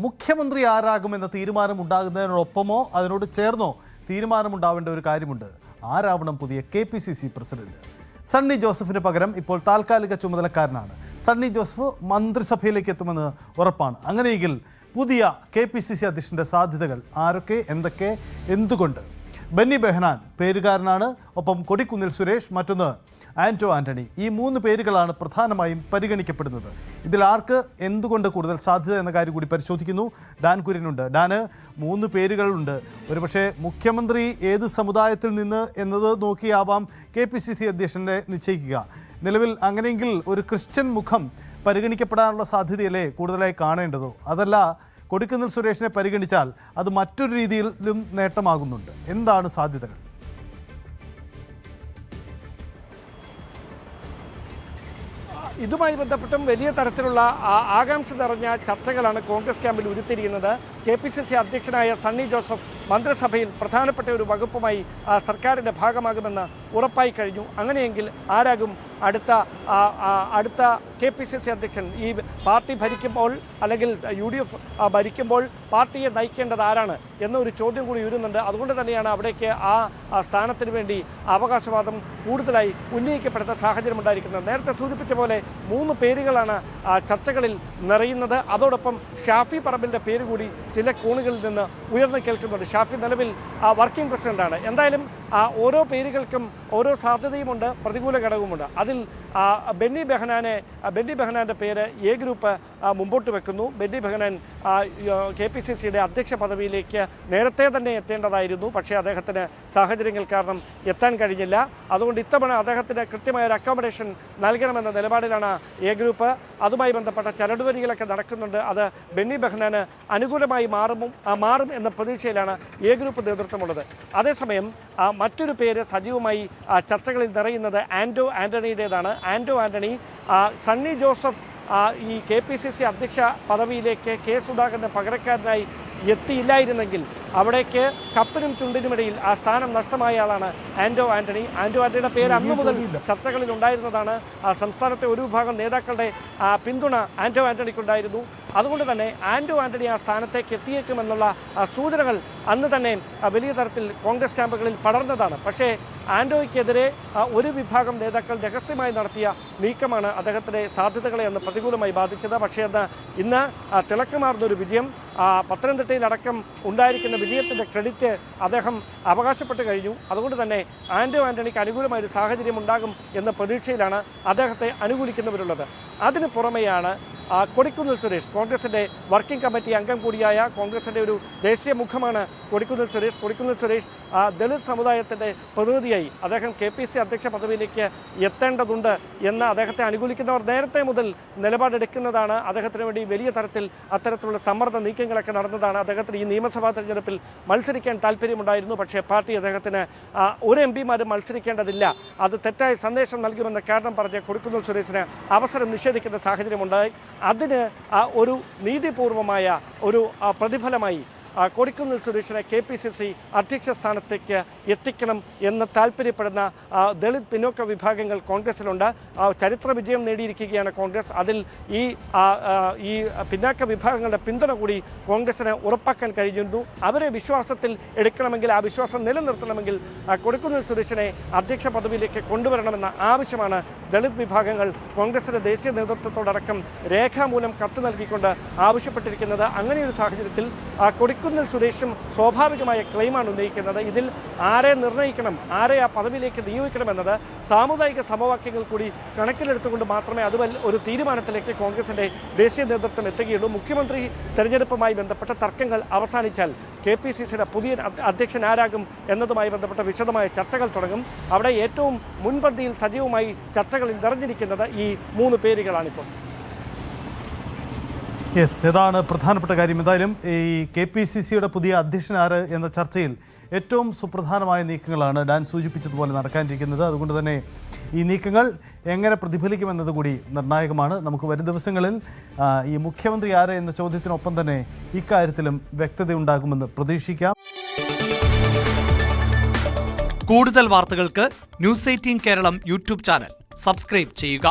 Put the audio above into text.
മുഖ്യമന്ത്രി ആരാകുമെന്ന തീരുമാനമുണ്ടാകുന്നതിനോടൊപ്പമോ അതിനോട് ചേർന്നോ തീരുമാനമുണ്ടാവേണ്ട ഒരു കാര്യമുണ്ട്. ആരാവണം പുതിയ KPCC പ്രസിഡന്റ്? സണ്ണി ജോസഫിന് പകരം ഇപ്പോൾ താൽക്കാലിക ചുമതലക്കാരനാണ്. സണ്ണി ജോസഫ് മന്ത്രിസഭയിലേക്ക് എത്തുമെന്ന് ഉറപ്പാണ്. അങ്ങനെയെങ്കിൽ പുതിയ KPCC അധ്യക്ഷൻ്റെ സാധ്യതകൾ ആരൊക്കെ, എന്തൊക്കെ, എന്തുകൊണ്ട്? ബെന്നി ബെഹനാൻ പേരുകാരനാണ്. ഒപ്പം കൊടിക്കുന്നിൽ സുരേഷ്, മറ്റൊന്ന് ആന്റോ ആന്റണി. ഈ മൂന്ന് പേരുകളാണ് പ്രധാനമായും പരിഗണിക്കപ്പെടുന്നത്. ഇതിൽ ആർക്ക് എന്തുകൊണ്ട് കൂടുതൽ സാധ്യത എന്ന കാര്യം കൂടി പരിശോധിക്കുന്നു. ഡാൻ കുര്യനുണ്ട്. ഡാന്, മൂന്ന് പേരുകളുണ്ട്. ഒരുപക്ഷെ മുഖ്യമന്ത്രി ഏത് സമുദായത്തിൽ നിന്ന് എന്നത് നോക്കിയാവാം KPCC അധ്യക്ഷനെ നിശ്ചയിക്കുക. നിലവിൽ അങ്ങനെയെങ്കിൽ ഒരു ക്രിസ്ത്യൻ മുഖം പരിഗണിക്കപ്പെടാനുള്ള സാധ്യതയല്ലേ കൂടുതലായി കാണേണ്ടതോ? അതല്ല, കൊടിക്കുന്നിൽ സുരേഷിനെ പരിഗണിച്ചാൽ അത് മറ്റൊരു രീതിയിലും നേട്ടമാകുന്നുണ്ട്. എന്താണ് സാധ്യതകൾ? ഇതുമായി ബന്ധപ്പെട്ടും വലിയ തരത്തിലുള്ള ആകാംക്ഷ നിറഞ്ഞ ചർച്ചകളാണ് കോൺഗ്രസ് ക്യാമ്പിൽ ഉരുത്തിരിയുന്നത്. KPCC അധ്യക്ഷനായ സണ്ണി ജോസഫ് മന്ത്രിസഭയിൽ പ്രധാനപ്പെട്ട ഒരു വകുപ്പുമായി സർക്കാരിൻ്റെ ഭാഗമാകുമെന്ന് ഉറപ്പായി കഴിഞ്ഞു. അങ്ങനെയെങ്കിൽ ആരാകും അടുത്ത KPCC അധ്യക്ഷൻ? ഈ പാർട്ടി ഭരിക്കുമ്പോൾ അല്ലെങ്കിൽ UDF ഭരിക്കുമ്പോൾ പാർട്ടിയെ നയിക്കേണ്ടത് ആരാണ് എന്നൊരു ചോദ്യം കൂടി ഉയരുന്നുണ്ട്. അതുകൊണ്ട് തന്നെയാണ് അവിടേക്ക് ആ സ്ഥാനത്തിന് വേണ്ടി അവകാശവാദം കൂടുതലായി ഉന്നയിക്കപ്പെടുന്ന സാഹചര്യം ഉണ്ടായിരിക്കുന്നത്. നേരത്തെ സൂചിപ്പിച്ച പോലെ മൂന്ന് പേരുകളാണ് ചർച്ചകളിൽ നിറയുന്നത്. അതോടൊപ്പം ഷാഫി പറമ്പിലിൻ്റെ പേര് കൂടി ചില കോണുകളിൽ നിന്ന് ഉയർന്നു കേൾക്കുന്നുണ്ട്. ഷാഫി നിലവിൽ വർക്കിംഗ് പ്രസിഡന്റാണ്. എന്തായാലും ഓരോ പേരുകൾക്കും ഓരോ സാധ്യതയുമുണ്ട്, പ്രതികൂല ഘടകവുമുണ്ട്. അതിൽ ബെന്നി ബെഹനാൻ്റെ പേര് A ഗ്രൂപ്പ് മുമ്പോട്ട് വെക്കുന്നു. ബെന്നി ബെഹനാൻ KPCCയുടെ അധ്യക്ഷ പദവിയിലേക്ക് നേരത്തെ തന്നെ എത്തേണ്ടതായിരുന്നു. പക്ഷേ അദ്ദേഹത്തിന് സാഹചര്യങ്ങൾ കാരണം എത്താൻ കഴിഞ്ഞില്ല. അതുകൊണ്ട് ഇത്തവണ അദ്ദേഹത്തിന് കൃത്യമായ ഒരു അക്കോമഡേഷൻ നൽകണമെന്ന നിലപാടിലാണ് A ഗ്രൂപ്പ്. അതുമായി ബന്ധപ്പെട്ട ചരടുവലികളൊക്കെ നടക്കുന്നുണ്ട്. അത് ബെന്നി ബെഹനാന് അനുകൂലമായി മാറും എന്ന പ്രതീക്ഷയിലാണ് A ഗ്രൂപ്പ് നേതൃത്വമുള്ളത്. അതേസമയം മറ്റൊരു പേര് സജീവമായി ചർച്ചകളിൽ നിറയുന്നത് ആന്റോ ആന്റണിയുടേതാണ്. ആന്റോ ആന്റണി സണ്ണി ജോസഫ് ഈ KPCC അധ്യക്ഷ പദവിയിലേക്ക് സുധാകരന് പകരക്കാരനായി എത്തിയില്ലായിരുന്നെങ്കിൽ അവിടേക്ക് കപ്പിനും ചുണ്ടിനുമിടയിൽ ആ സ്ഥാനം നഷ്ടമായ ആളാണ് ആന്റോ ആന്റണി. ആന്റോ ആന്റണിയുടെ പേര് അന്നു മുതൽ ചർച്ചകളിൽ ഉണ്ടായിരുന്നതാണ്. സംസ്ഥാനത്തെ ഒരു വിഭാഗം നേതാക്കളുടെ പിന്തുണ ആന്റോ ആന്റണിക്കുണ്ടായിരുന്നു. അതുകൊണ്ട് തന്നെ ആന്റോ ആന്റണി ആ സ്ഥാനത്തേക്ക് എത്തിയേക്കുമെന്നുള്ള സൂചനകൾ അന്ന് തന്നെ വലിയ തരത്തിൽ കോൺഗ്രസ് ക്യാമ്പുകളിൽ പടർന്നതാണ്. പക്ഷേ ആന്റോയ്ക്കെതിരെ ഒരു വിഭാഗം നേതാക്കൾ രഹസ്യമായി നടത്തിയ നീക്കമാണ് അദ്ദേഹത്തിൻ്റെ സാധ്യതകളെ അന്ന് പ്രതികൂലമായി ബാധിച്ചത്. പക്ഷേ ഇന്ന് തിളക്കമാർന്നൊരു വിജയം, പത്തനംതിട്ടയിലടക്കം ഉണ്ടായിരിക്കുന്ന വിജയത്തിൻ്റെ ക്രെഡിറ്റ് അദ്ദേഹം അവകാശപ്പെട്ട് കഴിഞ്ഞു. അതുകൊണ്ട് തന്നെ ആന്റോ ആന്റണിക്ക് അനുകൂലമായൊരു സാഹചര്യം ഉണ്ടാകും എന്ന പ്രതീക്ഷയിലാണ് അദ്ദേഹത്തെ അനുകൂലിക്കുന്നവരുള്ളത്. അതിന് പുറമെയാണ് കൊടിക്കുന്നിൽ സുരേഷ്, കോൺഗ്രസിൻ്റെ വർക്കിംഗ് കമ്മിറ്റി അംഗം കൂടിയായ കോൺഗ്രസിൻ്റെ ഒരു ദേശീയ മുഖമാണ് കൊടിക്കുന്നിൽ സുരേഷ്. കൊടിക്കുന്നിൽ സുരേഷ് ദളിത് സമുദായത്തിൻ്റെ പ്രതിനിധിയായി അദ്ദേഹം KPCC അധ്യക്ഷ പദവിയിലേക്ക് എത്തേണ്ടതുണ്ട് എന്ന് അദ്ദേഹത്തെ അനുകൂലിക്കുന്നവർ നേരത്തെ മുതൽ നിലപാടെടുക്കുന്നതാണ്. അദ്ദേഹത്തിന് വേണ്ടി വലിയ തരത്തിൽ അത്തരത്തിലുള്ള സമ്മർദ്ദ നീക്കങ്ങളൊക്കെ നടന്നതാണ്. അദ്ദേഹത്തിന് ഈ നിയമസഭാ തെരഞ്ഞെടുപ്പിൽ മത്സരിക്കാൻ താല്പര്യമുണ്ടായിരുന്നു. പക്ഷേ പാർട്ടി അദ്ദേഹത്തിന് ഒരു MP മാരും മത്സരിക്കേണ്ടതില്ല, അത് തെറ്റായ സന്ദേശം നൽകുമെന്ന കാരണം പറഞ്ഞ് കൊടിക്കുന്നിൽ സുരേഷിന് അവസരം നിഷേധിക്കുന്ന സാഹചര്യമുണ്ടായി. അതിന് ഒരു നീതിപൂർവമായ ഒരു പ്രതിഫലമായി കൊടിക്കുന്നിൽ സുരേഷിനെ KPCC അധ്യക്ഷ സ്ഥാനത്തേക്ക് എത്തിക്കണം എന്ന് താല്പര്യപ്പെടുന്ന ദളിത് പിന്നോക്ക വിഭാഗങ്ങൾ കോൺഗ്രസിലുണ്ട്. ചരിത്ര വിജയം നേടിയിരിക്കുകയാണ് കോൺഗ്രസ്. അതിൽ ഈ പിന്നാക്ക വിഭാഗങ്ങളുടെ പിന്തുണ കൂടി കോൺഗ്രസിന് ഉറപ്പാക്കാൻ കഴിഞ്ഞിരുന്നു. അവരെ വിശ്വാസത്തിൽ എടുക്കണമെങ്കിൽ, ആ വിശ്വാസം നിലനിർത്തണമെങ്കിൽ കൊടിക്കുന്നിൽ സുരേഷിനെ അധ്യക്ഷ പദവിയിലേക്ക് കൊണ്ടുവരണമെന്ന ആവശ്യമാണ് ദളിത് വിഭാഗങ്ങൾ കോൺഗ്രസിൻ്റെ ദേശീയ നേതൃത്വത്തോടക്കം രേഖാമൂലം കത്ത് നൽകിക്കൊണ്ട് ആവശ്യപ്പെട്ടിരിക്കുന്നത്. അങ്ങനെയൊരു സാഹചര്യത്തിൽ കൊടിക്കുന്നിൽ സുരേഷും സ്വാഭാവികമായ ക്ലെയിമാണ് ഉന്നയിക്കുന്നത്. ഇതിൽ ആരെ നിർണ്ണയിക്കണം, ആരെ ആ പദവിയിലേക്ക് നിയോഗിക്കണമെന്നത് സാമുദായിക സമവാക്യങ്ങൾ കൂടി കണക്കിലെടുത്തുകൊണ്ട് മാത്രമേ അതുവൽ ഒരു തീരുമാനത്തിലേക്ക് കോൺഗ്രസിൻ്റെ ദേശീയ നേതൃത്വം എത്തുകയുള്ളൂ. മുഖ്യമന്ത്രി തെരഞ്ഞെടുപ്പുമായി ബന്ധപ്പെട്ട തർക്കങ്ങൾ അവസാനിച്ചാൽ KPCCയുടെ പുതിയ അധ്യക്ഷൻ ആരാകും എന്നതുമായി ബന്ധപ്പെട്ട വിശദമായ ചർച്ചകൾ തുടങ്ങും. അവിടെ ഏറ്റവും മുൻപന്തിയിൽ സജീവമായി ചർച്ചകളിൽ നിറഞ്ഞിരിക്കുന്നത് ഈ മൂന്ന് പേരുകളാണിപ്പോൾ. ഇതാണ് പ്രധാനപ്പെട്ട കാര്യം. എന്തായാലും ഈ KPCCയുടെ പുതിയ അധ്യക്ഷൻ ആര് എന്ന ചർച്ചയിൽ ഏറ്റവും സുപ്രധാനമായ നീക്കങ്ങളാണ് ഡാൻ സൂചിപ്പിച്ചതുപോലെ നടക്കാനിരിക്കുന്നത്. അതുകൊണ്ട് തന്നെ ഈ നീക്കങ്ങൾ എങ്ങനെ പ്രതിഫലിക്കുമെന്നത് കൂടി നിർണായകമാണ്. നമുക്ക് വരും ദിവസങ്ങളിൽ ഈ മുഖ്യമന്ത്രി ആര് എന്ന ചോദ്യത്തിനൊപ്പം തന്നെ ഇക്കാര്യത്തിലും വ്യക്തതയുണ്ടാകുമെന്ന് പ്രതീക്ഷിക്കാം. കൂടുതൽ വാർത്തകൾക്ക് News 18 Keralam YouTube channel subscribe ചെയ്യുക.